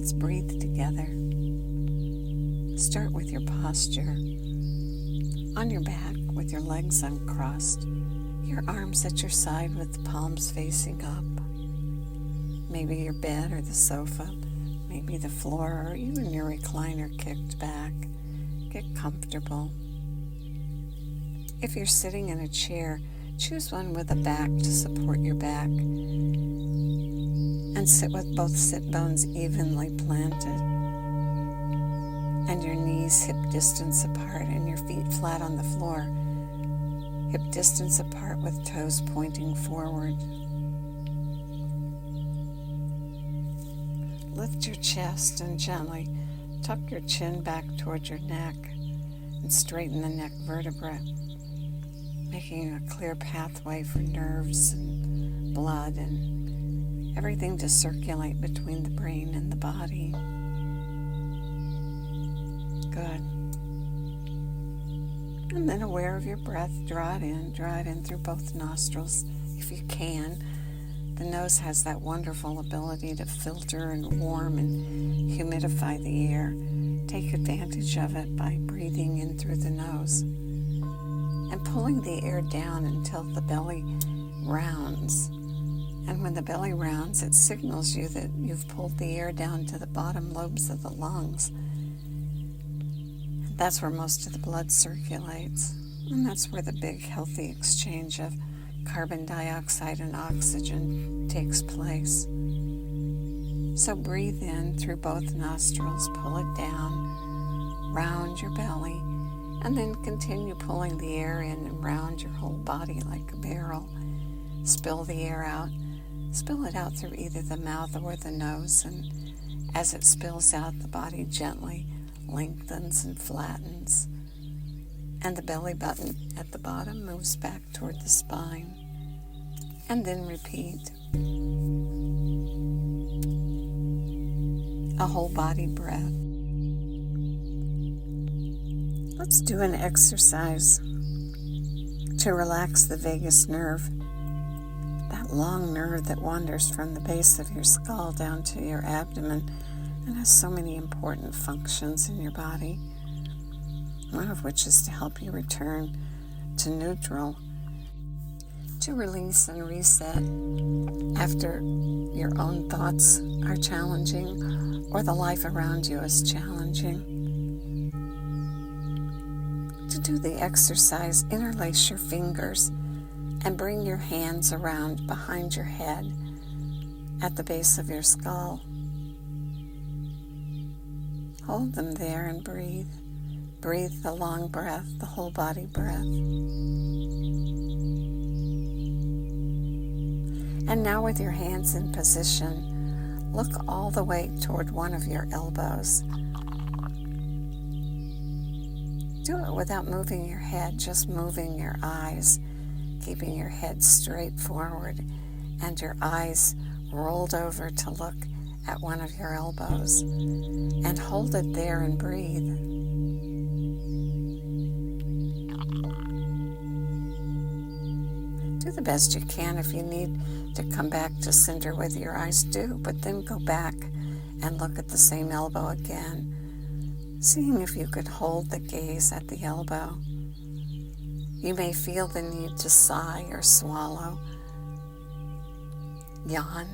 Let's breathe together. Start with your posture. On your back with your legs uncrossed, your arms at your side with the palms facing up. Maybe your bed or the sofa, maybe the floor or even your recliner kicked back. Get comfortable. If you're sitting in a chair, choose one with a back to support your back and sit with both sit bones evenly planted and your knees hip distance apart and your feet flat on the floor, hip distance apart with toes pointing forward. Lift your chest and gently tuck your chin back toward your neck and straighten the neck vertebra, making a clear pathway for nerves and blood and everything to circulate between the brain and the body. Good. And then aware of your breath, draw it in through both nostrils if you can. The nose has that wonderful ability to filter and warm and humidify the air. Take advantage of it by breathing in through the nose and pulling the air down until the belly rounds. And when the belly rounds, it signals you that you've pulled the air down to the bottom lobes of the lungs. And that's where most of the blood circulates. And that's where the big healthy exchange of carbon dioxide and oxygen takes place. So breathe in through both nostrils, pull it down, round your belly, and then continue pulling the air in and round your whole body like a barrel. Spill the air out. Spill it out through either the mouth or the nose, and as it spills out, the body gently lengthens and flattens, and the belly button at the bottom moves back toward the spine. And then repeat. A whole body breath. Let's do an exercise to relax the vagus nerve, that long nerve that wanders from the base of your skull down to your abdomen and has so many important functions in your body, one of which is to help you return to neutral, to release and reset after your own thoughts are challenging or the life around you is challenging. To do the exercise, interlace your fingers and bring your hands around behind your head at the base of your skull. Hold them there and breathe. Breathe the long breath, the whole body breath. And now with your hands in position, look all the way toward one of your elbows. Do it without moving your head, just moving your eyes, keeping your head straight forward and your eyes rolled over to look at one of your elbows. And hold it there and breathe. Do the best you can. If you need to come back to center with your eyes, do, but then go back and look at the same elbow again, seeing if you could hold the gaze at the elbow. You may feel the need to sigh or swallow, yawn.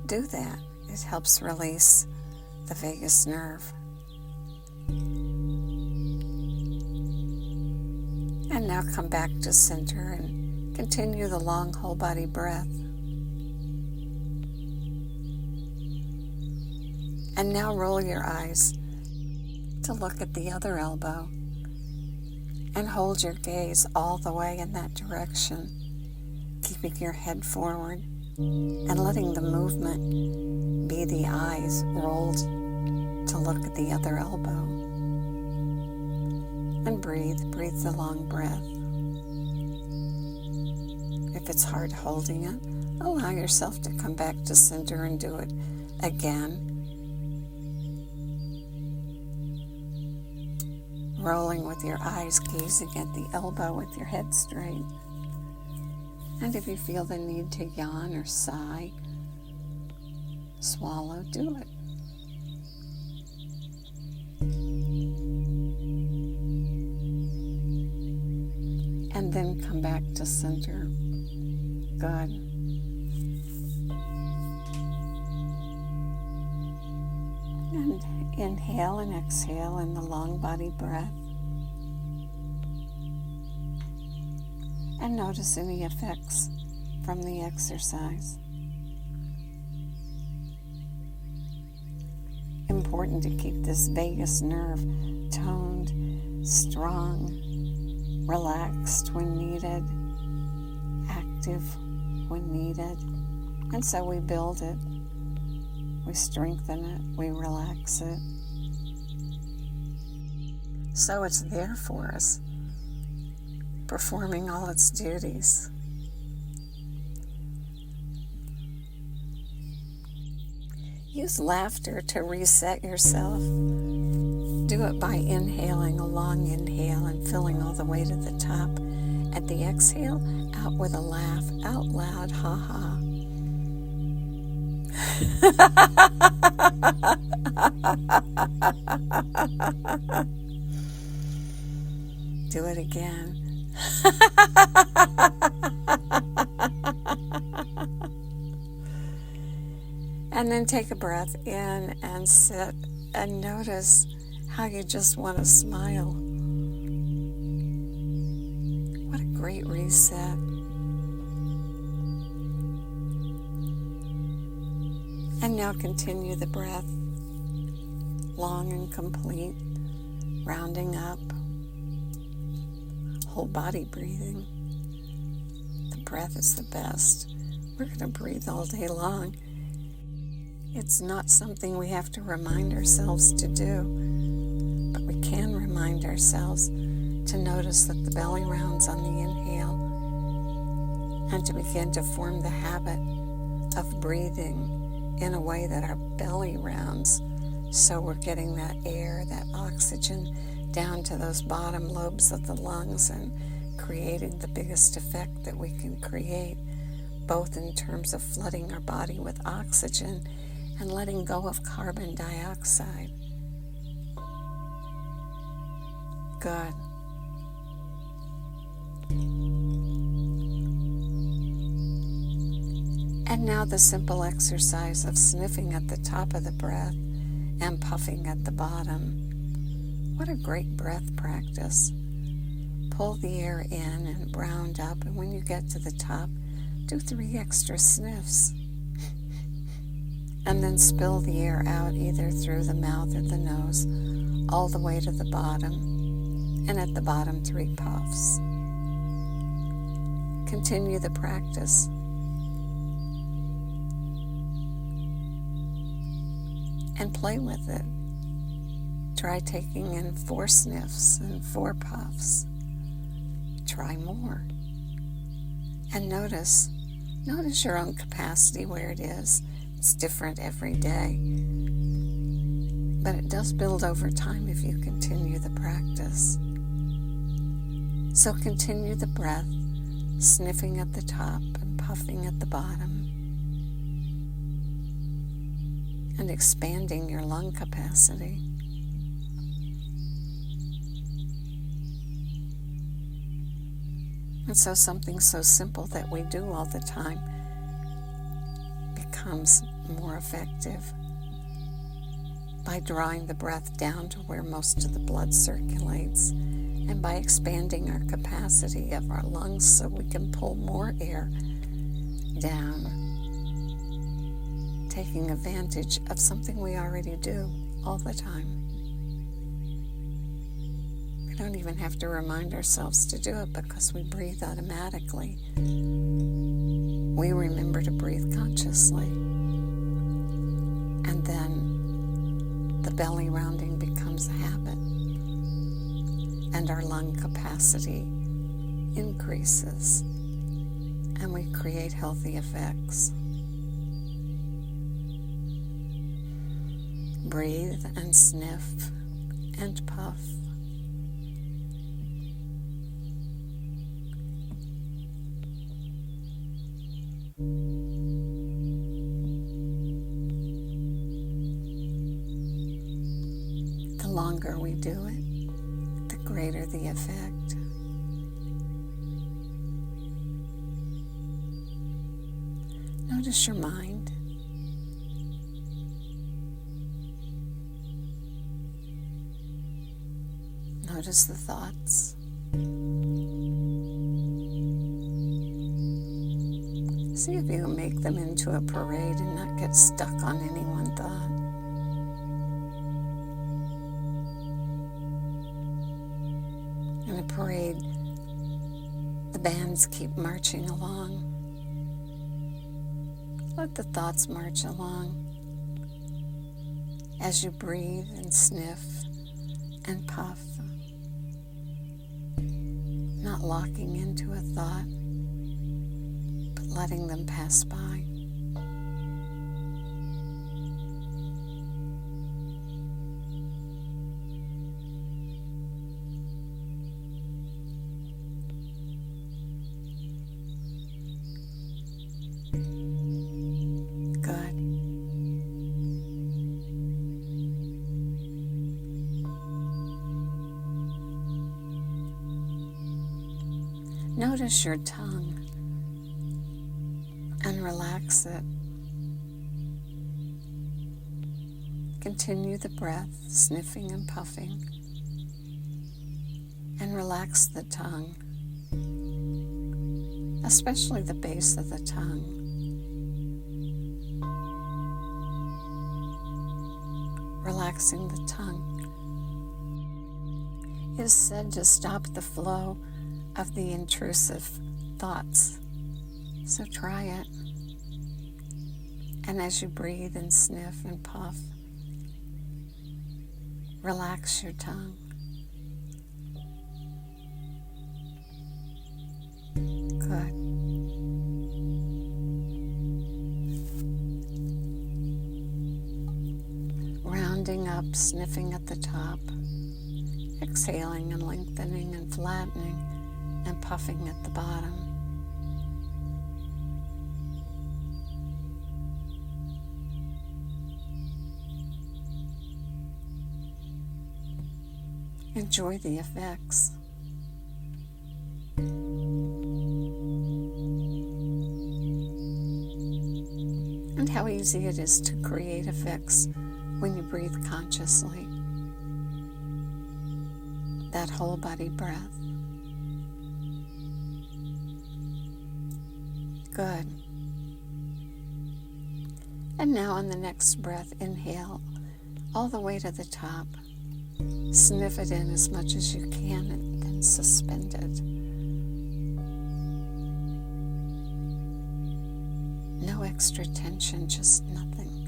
Do that. It helps release the vagus nerve. And now come back to center and continue the long whole body breath. And now roll your eyes to look at the other elbow and hold your gaze all the way in that direction, keeping your head forward and letting the movement be the eyes rolled to look at the other elbow. And breathe the long breath. If it's hard holding it, allow yourself to come back to center and do it again. Rolling with your eyes, gazing at the elbow with your head straight. And if you feel the need to yawn or sigh, swallow, do it. And then come back to center. Good. And inhale and exhale in the long body breath. And notice any effects from the exercise. Important to keep this vagus nerve toned, strong, relaxed when needed, active when needed. And so we build it, we strengthen it, we relax it. So it's there for us, performing all its duties. Use laughter to reset yourself. Do it by inhaling a long inhale and filling all the way to the top. At the exhale, out with a laugh, out loud, ha ha. Do it again. And then take a breath in and sit and notice how you just want to smile. What a great reset. And now continue the breath, long and complete, rounding up, whole body breathing. The breath is the best. We're going to breathe all day long. It's not something we have to remind ourselves to do, but we can remind ourselves to notice that the belly rounds on the inhale and to begin to form the habit of breathing in a way that our belly rounds, so we're getting that air, that oxygen down to those bottom lobes of the lungs and creating the biggest effect that we can create, both in terms of flooding our body with oxygen and letting go of carbon dioxide. Good. And now the simple exercise of sniffing at the top of the breath and puffing at the bottom. What a great breath practice. Pull the air in and round up, and when you get to the top, do 3 extra sniffs. And then spill the air out either through the mouth or the nose, all the way to the bottom, and at the bottom 3 puffs. Continue the practice. And play with it. Try taking in 4 sniffs and 4 puffs. Try more. And notice your own capacity where it is. It's different every day, but it does build over time if you continue the practice. So continue the breath, sniffing at the top and puffing at the bottom, and expanding your lung capacity. And so something so simple that we do all the time becomes more effective by drawing the breath down to where most of the blood circulates and by expanding our capacity of our lungs so we can pull more air down, taking advantage of something we already do all the time. We don't even have to remind ourselves to do it because we breathe automatically. We remember to breathe consciously. And then the belly rounding becomes a habit. And our lung capacity increases. And we create healthy effects. Breathe and sniff and puff. The longer we do it, the greater the effect. Notice your mind. Notice the thoughts. See if you can make them into a parade and not get stuck on any one thought. In a parade, the bands keep marching along. Let the thoughts march along as you breathe and sniff and puff, not locking into a thought, but letting them pass by. Good. Notice your tongue and relax it. Continue the breath, sniffing and puffing, and relax the tongue, especially the base of the tongue. Relaxing the tongue is said to stop the flow of the intrusive thoughts. So try it. And as you breathe and sniff and puff, relax your tongue. Good. Rounding up, sniffing at the top, exhaling and lengthening and flattening, and puffing at the bottom. Enjoy the effects. And how easy it is to create effects when you breathe consciously. That whole body breath. Good. And now on the next breath, inhale all the way to the top. Sniff it in as much as you can and then suspend it. No extra tension, just nothing.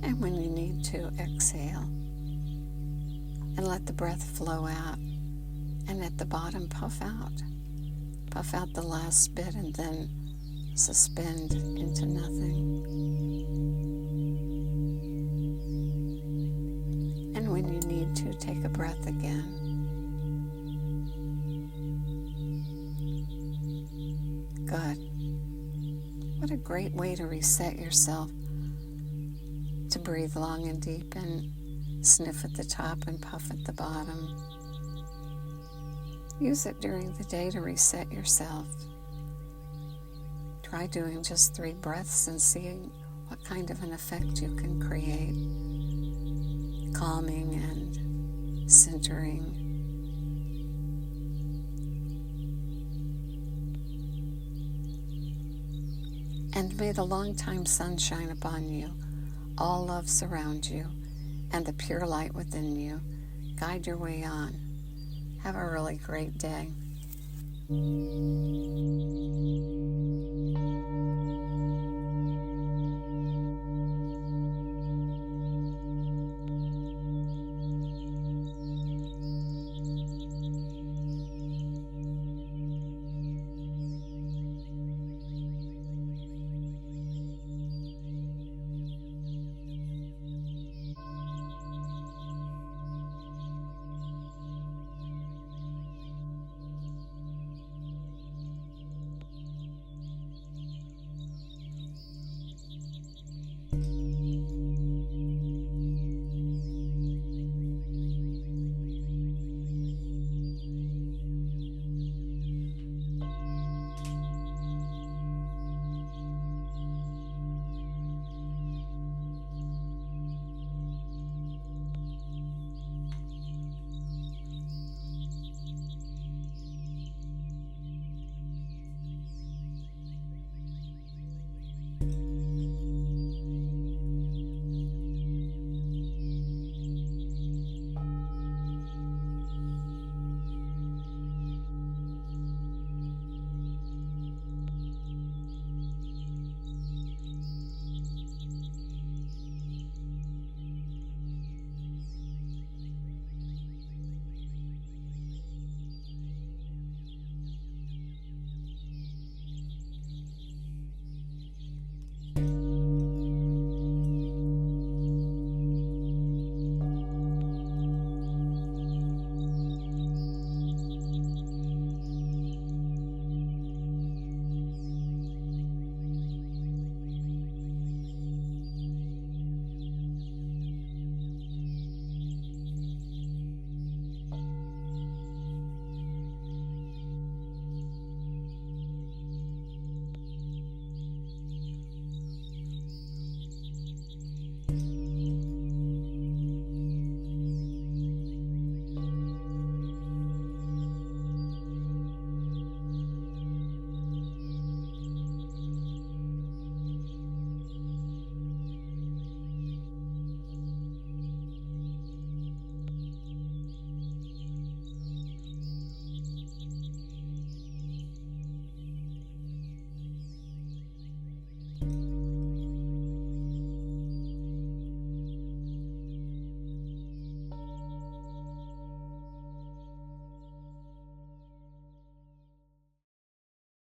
And when you need to, exhale. And let the breath flow out. And at the bottom, puff out. Puff out the last bit and then suspend into nothing. And when you need to, take a breath again. Good. What a great way to reset yourself. To breathe long and deep and sniff at the top and puff at the bottom. Use it during the day to reset yourself. Try doing just 3 breaths and seeing what kind of an effect you can create. Calming and centering. And may the long-time sun shine upon you, all love surround you, and the pure light within you guide your way on. Have a really great day.